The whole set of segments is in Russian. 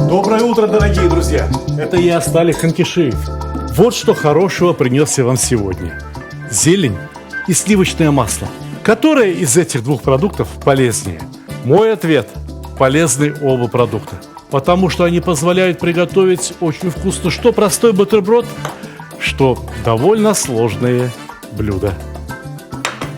Доброе утро, дорогие друзья! Это я, Сталик Ханкишиев. Вот что хорошего принес я вам сегодня. Зелень и сливочное масло. Которое из этих двух продуктов полезнее? Мой ответ – полезны оба продукта. Потому что они позволяют приготовить очень вкусно что простой бутерброд, что довольно сложные блюда.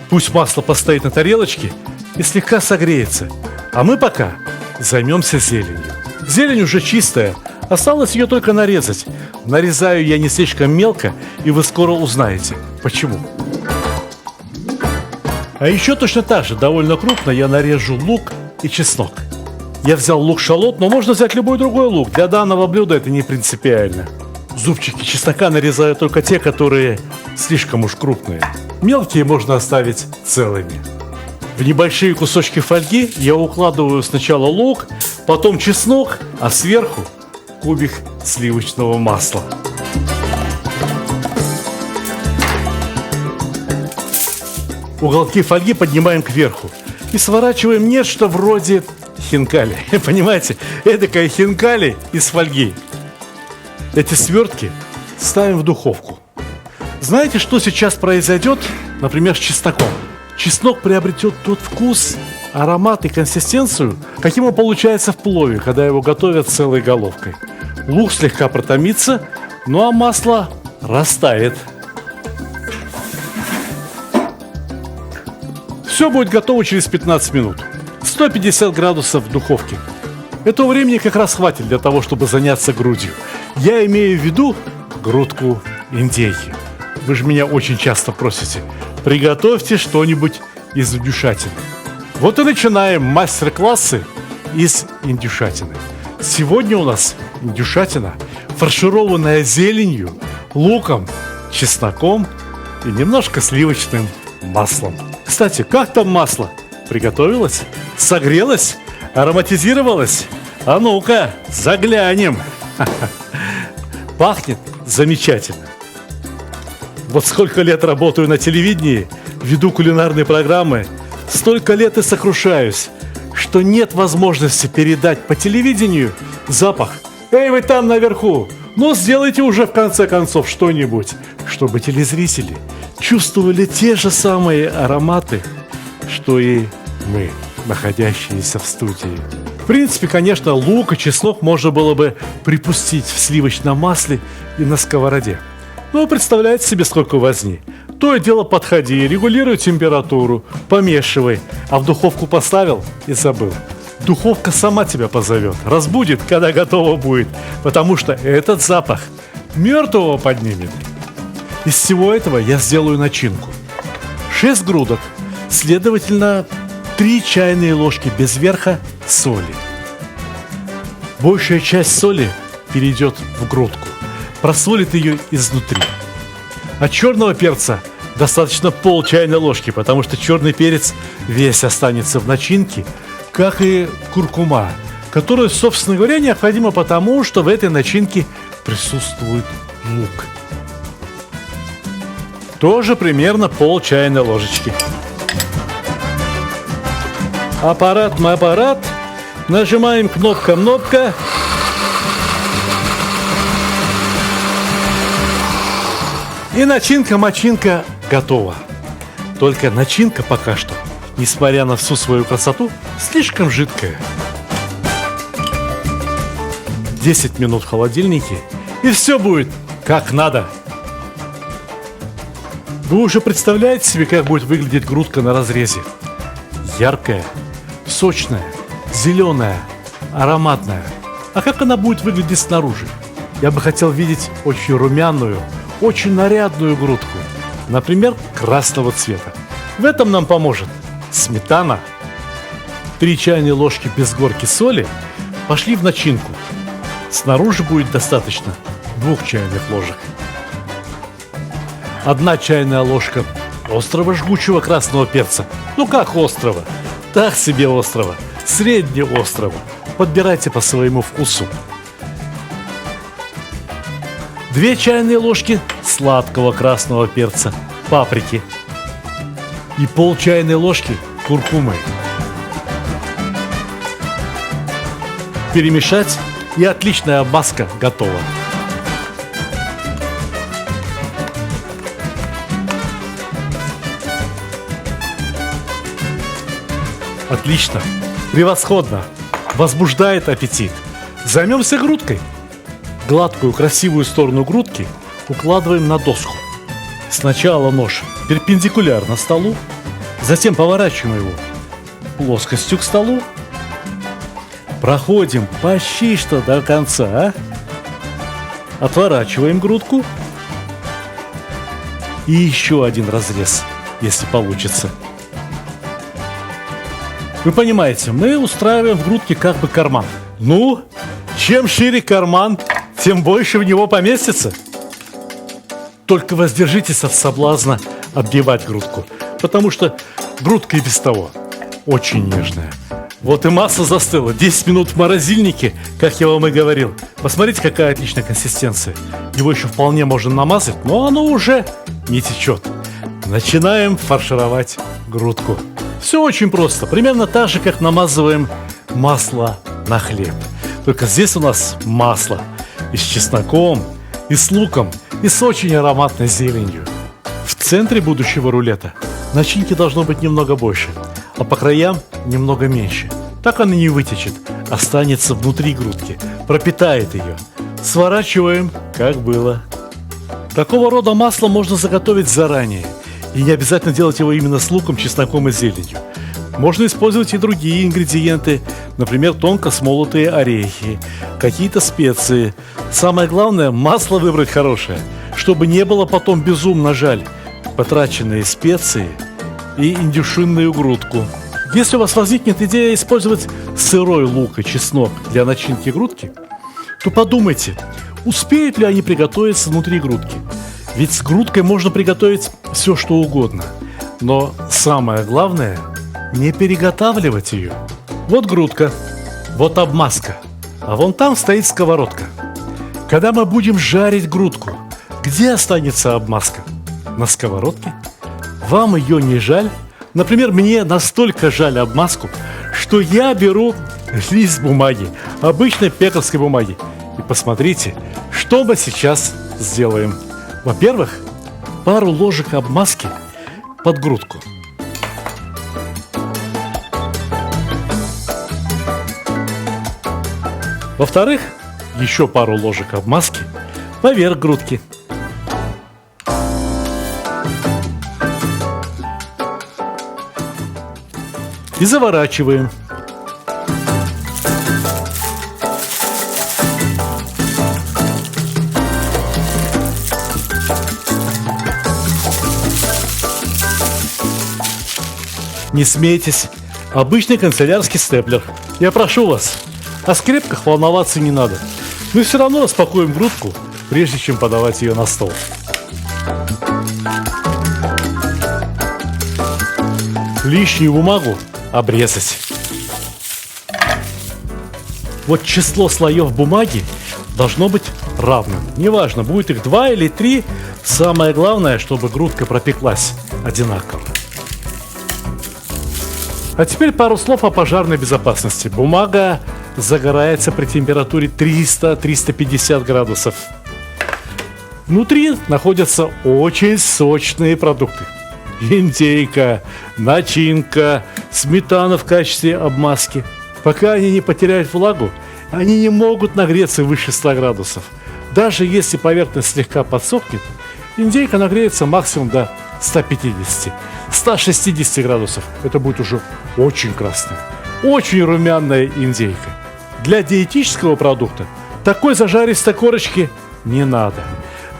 Пусть масло постоит на тарелочке и слегка согреется, а мы пока займемся зеленью. Зелень уже чистая, осталось ее только нарезать. Нарезаю я не слишком мелко, и вы скоро узнаете, почему. А еще точно так же, довольно крупно, я нарежу лук и чеснок. Я взял лук-шалот, но можно взять любой другой лук. Для данного блюда это не принципиально. Зубчики чеснока нарезаю только те, которые слишком уж крупные. Мелкие можно оставить целыми. В небольшие кусочки фольги я укладываю сначала лук, потом чеснок, а сверху кубик сливочного масла. Уголки фольги поднимаем кверху и сворачиваем нечто вроде хинкали. Понимаете? Эдакая хинкали из фольги. Эти свертки ставим в духовку. Знаете, что сейчас произойдет, например, с чесноком? Чеснок приобретет тот вкус, аромат и консистенцию, каким он получается в плове, когда его готовят целой головкой. Лук слегка протомится, ну а масло растает. Все будет готово через 15 минут. 150 градусов в духовке. Этого времени как раз хватит для того, чтобы заняться грудью. Я имею в виду грудку индейки. Вы же меня очень часто просите: приготовьте что-нибудь из индюшатины. Вот и начинаем мастер-классы из индюшатины. Сегодня у нас индюшатина, фаршированная зеленью, луком, чесноком и немножко сливочным маслом. Кстати, как там масло? Приготовилось? Согрелось? Ароматизировалось? А ну-ка, заглянем. Пахнет замечательно. Вот сколько лет работаю на телевидении, веду кулинарные программы, столько лет и сокрушаюсь, что нет возможности передать по телевидению запах. Эй, вы там наверху, ну сделайте уже в конце концов что-нибудь, чтобы телезрители чувствовали те же самые ароматы, что и мы, находящиеся в студии. В принципе, конечно, лук и чеснок можно было бы припустить в сливочном масле и на сковороде. Но представляете себе, сколько возни. То и дело подходи, регулируй температуру, помешивай, а в духовку поставил и забыл. Духовка сама тебя позовет, разбудит, когда готово будет, потому что этот запах мертвого поднимет. Из всего этого я сделаю начинку. 6 грудок, следовательно, 3 чайные ложки без верха соли. Большая часть соли перейдет в грудку, просолит ее изнутри. От черного перца достаточно пол чайной ложки, потому что черный перец весь останется в начинке, как и куркума, которая, собственно говоря, необходима потому, что в этой начинке присутствует лук. Тоже примерно пол чайной ложечки. Аппарат, нажимаем кнопка. И начинка-мочинка готова. Только начинка пока что, несмотря на всю свою красоту, слишком жидкая. 10 минут в холодильнике, и все будет как надо. Вы уже представляете себе, как будет выглядеть грудка на разрезе? Яркая, сочная, зеленая, ароматная. А как она будет выглядеть снаружи? Я бы хотел видеть очень румяную, очень нарядную грудку, например, красного цвета. В этом нам поможет сметана. 3 чайные ложки без горки соли пошли в начинку. Снаружи будет достаточно 2 чайных ложек. 1 чайная ложка острого жгучего красного перца. Ну как острого? Так себе острого. Среднеострого. Подбирайте по своему вкусу. 2 чайные ложки сладкого красного перца, паприки. И пол чайной ложки куркумы. Перемешать и отличная обмазка готова. Отлично, превосходно, возбуждает аппетит. Займемся грудкой. Гладкую, красивую сторону грудки укладываем на доску. Сначала нож перпендикулярно столу, затем поворачиваем его плоскостью к столу, проходим почти что до конца, отворачиваем грудку и еще один разрез, если получится. Вы понимаете, мы устраиваем в грудке как бы карман. Ну, чем шире карман, тем больше в него поместится. Только воздержитесь от соблазна обдевать грудку, потому что грудка и без того очень нежная. Вот и масса застыла. 10 минут в морозильнике, как я вам и говорил. Посмотрите, какая отличная консистенция. Его еще вполне можно намазать, но оно уже не течет. Начинаем фаршировать грудку. Все очень просто. Примерно так же, как намазываем масло на хлеб. Только здесь у нас масло и с чесноком, и с луком, и с очень ароматной зеленью. В центре будущего рулета начинки должно быть немного больше, а по краям немного меньше. Так она не вытечет, останется внутри грудки, пропитает ее. Сворачиваем, как было. Такого рода масло можно заготовить заранее. И не обязательно делать его именно с луком, чесноком и зеленью. Можно использовать и другие ингредиенты, например, тонко смолотые орехи, какие-то специи. Самое главное, масло выбрать хорошее, чтобы не было потом безумно жаль потраченные специи и индюшинную грудку. Если у вас возникнет идея использовать сырой лук и чеснок для начинки грудки, то подумайте, успеют ли они приготовиться внутри грудки. Ведь с грудкой можно приготовить все, что угодно. Но самое главное – не переготавливать ее. Вот грудка, вот обмазка, а вон там стоит сковородка. Когда мы будем жарить грудку, где останется обмазка? На сковородке? Вам ее не жаль? Например, мне настолько жаль обмазку, что я беру лист бумаги, обычной пекарской бумаги. И посмотрите, что мы сейчас сделаем. Во-первых, пару ложек обмазки под грудку. Во-вторых, еще пару ложек обмазки поверх грудки. И заворачиваем. Не смейтесь, обычный канцелярский степлер. Я прошу вас, о скрепках волноваться не надо. Мы все равно распакуем грудку, прежде чем подавать ее на стол. Лишнюю бумагу обрезать. Вот число слоев бумаги должно быть равным. Неважно, будет их 2 или 3. Самое главное, чтобы грудка пропеклась одинаково. А теперь пару слов о пожарной безопасности. Бумага загорается при температуре 300-350 градусов. Внутри находятся очень сочные продукты. Индейка, начинка, сметана в качестве обмазки. Пока они не потеряют влагу, они не могут нагреться выше 100 градусов. Даже если поверхность слегка подсохнет, индейка нагреется максимум до 150-160 градусов. Это будет уже очень красная, очень румяная индейка. Для диетического продукта такой зажаристой корочки не надо.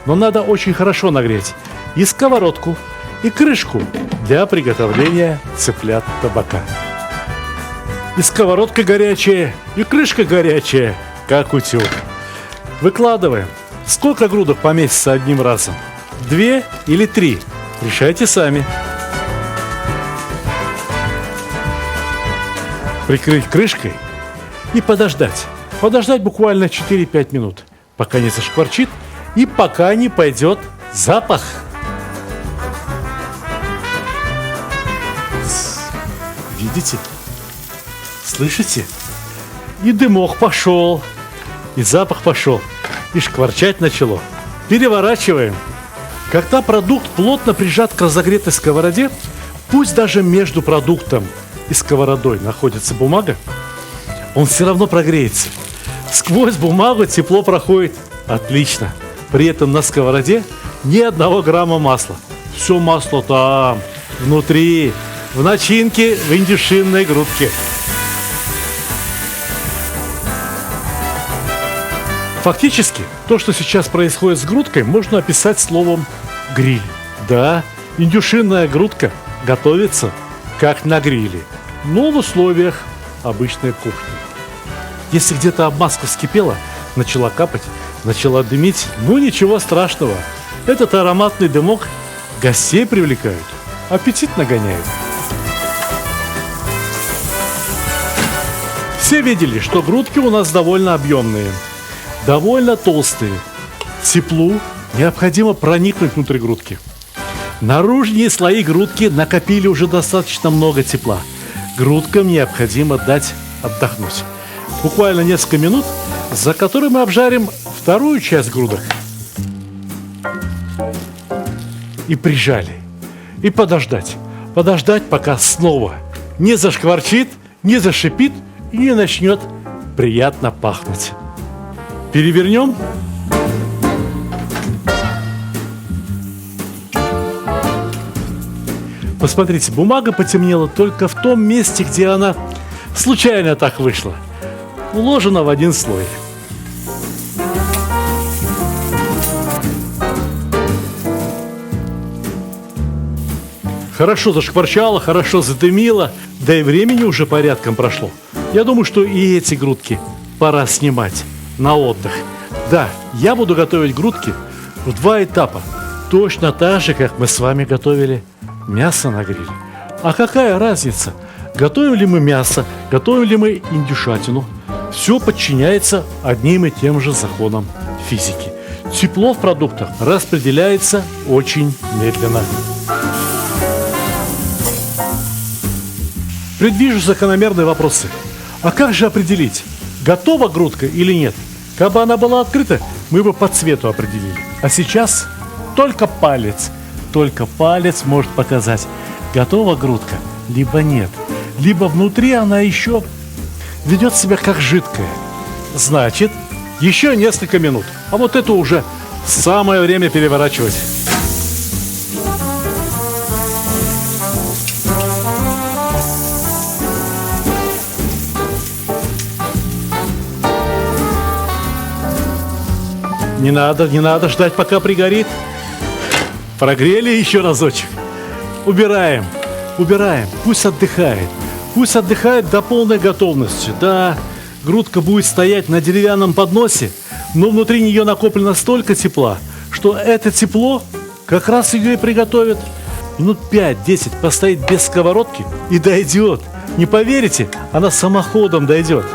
Но надо очень хорошо нагреть и сковородку, и крышку для приготовления цыплят табака. И сковородка горячая, и крышка горячая, как утюг. Выкладываем. Сколько грудок поместится одним разом? 2 или 3? Решайте сами. Прикрыть крышкой и подождать. Подождать буквально 4-5 минут, пока не зашкварчит и пока не пойдет запах. Видите? Слышите? И дымок пошел. И запах пошел, и шкварчать начало. Переворачиваем. Когда продукт плотно прижат к разогретой сковороде, пусть даже между продуктом и сковородой находится бумага, он все равно прогреется. Сквозь бумагу тепло проходит отлично. При этом на сковороде ни 1 грамма масла. Все масло там, внутри, в начинке, в индюшинной грудке. Фактически, то, что сейчас происходит с грудкой, можно описать словом «гриль». Да, индюшинная грудка готовится как на гриле, но в условиях обычной кухни. Если где-то обмазка вскипела, начала капать, начала дымить, ну ничего страшного. Этот ароматный дымок гостей привлекает, аппетит нагоняет. Все видели, что грудки у нас довольно объемные, довольно толстые. Теплу необходимо проникнуть внутрь грудки. Наружные слои грудки накопили уже достаточно много тепла. Грудкам необходимо дать отдохнуть. Буквально несколько минут, за которые мы обжарим вторую часть грудок. И прижали. И подождать. Подождать, пока снова не зашкварчит, не зашипит и не начнет приятно пахнуть. Перевернем. Посмотрите, бумага потемнела только в том месте, где она случайно так вышла. Уложена в один слой. Хорошо зашкварчало, хорошо задымило, да и времени уже порядком прошло. Я думаю, что и эти грудки пора снимать на отдых. Да, я буду готовить грудки в 2 этапа. Точно так же, как мы с вами готовили мясо на гриле. А какая разница, готовим ли мы мясо, готовим ли мы индюшатину? Все подчиняется одним и тем же законам физики. Тепло в продуктах распределяется очень медленно. Предвижу закономерные вопросы. А как же определить, готова грудка или нет? Как бы она была открыта, мы бы по цвету определили. А сейчас только палец может показать, готова грудка, либо нет. Либо внутри она еще ведет себя как жидкая. Значит, еще несколько минут. А вот это уже самое время переворачивать. Не надо ждать, пока пригорит. Прогрели еще разочек. Убираем, пусть отдыхает до полной готовности. Да, грудка будет стоять на деревянном подносе, но внутри нее накоплено столько тепла, что это тепло как раз ее и приготовит. Минут 5-10 постоит без сковородки и дойдет. Не поверите, она самоходом дойдет.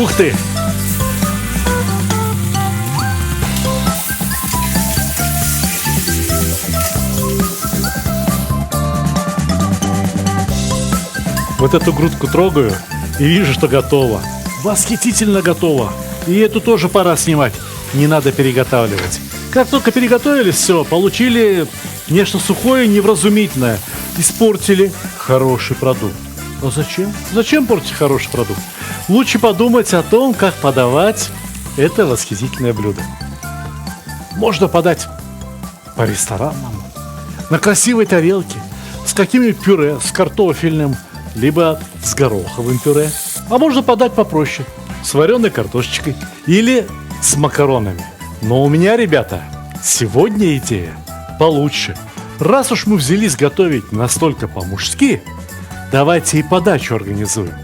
Ух ты! Вот эту грудку трогаю и вижу, что готово. Восхитительно готово. И эту тоже пора снимать. Не надо переготавливать. Как только переготовили, все, получили нечто сухое, невразумительное. Испортили хороший продукт. А зачем? Зачем портить хороший продукт? Лучше подумать о том, как подавать это восхитительное блюдо. Можно подать по-ресторанному, на красивой тарелке, с каким-нибудь пюре, с картофельным, либо с гороховым пюре. А можно подать попроще, с вареной картошечкой или с макаронами. Но у меня, ребята, сегодня идея получше. Раз уж мы взялись готовить настолько по-мужски, давайте и подачу организуем.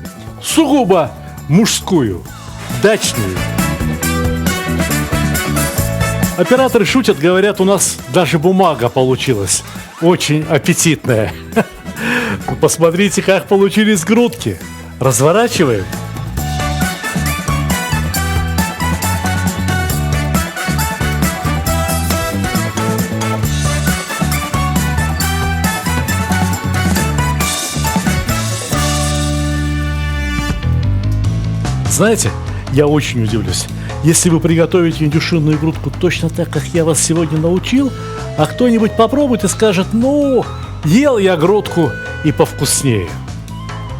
Сугубо мужскую, дачную. Операторы шутят, говорят, у нас даже бумага получилась очень аппетитная. Посмотрите, как получились грудки. Разворачиваем. Знаете, я очень удивлюсь, если вы приготовите индюшиную грудку точно так, как я вас сегодня научил, а кто-нибудь попробует и скажет: ну, ел я грудку и повкуснее.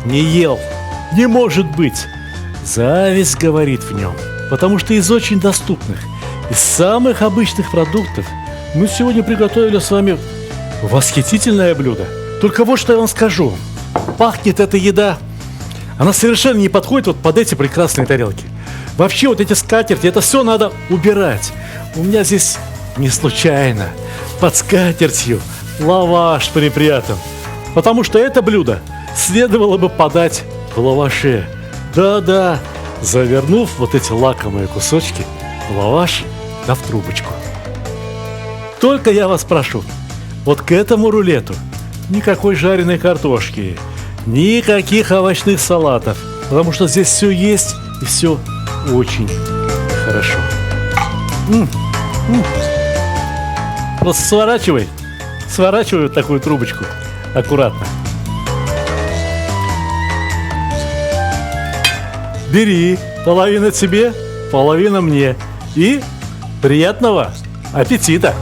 Не ел, не может быть. Зависть говорит в нем, потому что из очень доступных, из самых обычных продуктов мы сегодня приготовили с вами восхитительное блюдо. Только вот что я вам скажу. Пахнет эта еда, она совершенно не подходит вот под эти прекрасные тарелки. Вообще вот эти скатерти, это все надо убирать. У меня здесь не случайно под скатертью лаваш припрятан, потому что это блюдо следовало бы подать в лаваше. Да-да, завернув вот эти лакомые кусочки в лаваш да в трубочку. Только я вас прошу, вот к этому рулету никакой жареной картошки, никаких овощных салатов, потому что здесь все есть и все очень хорошо. Просто сворачивай вот такую трубочку аккуратно. Бери, половина тебе, половина мне. И приятного аппетита!